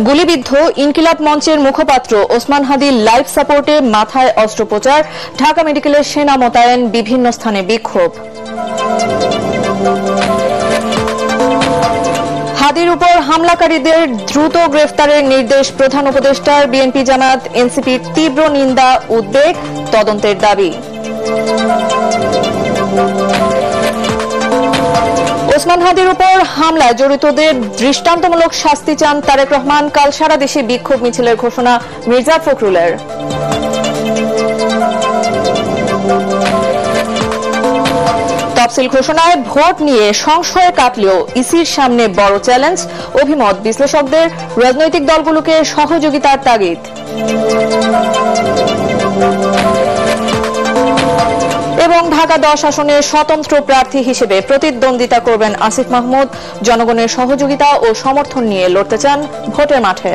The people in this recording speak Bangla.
গুলিবিদ্ধ ইনকিলাব মঞ্চের মুখপাত্র ওসমান হাদির লাইফ সাপোর্টে মাথায় অস্ত্রোপচার, ঢাকা মেডিকেলের সেনা মোতায়েন, বিভিন্ন স্থানে বিক্ষোভ। হাদির উপর হামলাকারীদের দ্রুত গ্রেফতারের নির্দেশ প্রধান উপদেষ্টার, বিএনপি জামায়াত এনসিপির তীব্র নিন্দা, উদ্বেগ, তদন্তের দাবি। ওসমান হাদির উপর হামলায় জড়িতদের দৃষ্টান্তমূলক শাস্তি চান তারেক রহমান, কাল সারা দেশে বিক্ষোভ মিছিলের ঘোষণা মির্জা ফখরুলের। তফসিল ঘোষণায় ভোট নিয়ে সংশয় কাটলেও ইসির সামনে বড় চ্যালেঞ্জ, অভিমত বিশ্লেষকদের, রাজনৈতিক দলগুলোকে সহযোগিতার তাগিদ। এবং ঢাকা 10 আসনে স্বতন্ত্র প্রার্থী হিসেবে প্রতিদ্বন্দ্বিতা করবেন আসিফ মাহমুদ, জনগণের সহযোগিতা ও সমর্থন নিয়ে লড়তে চান ভোটের মাঠে।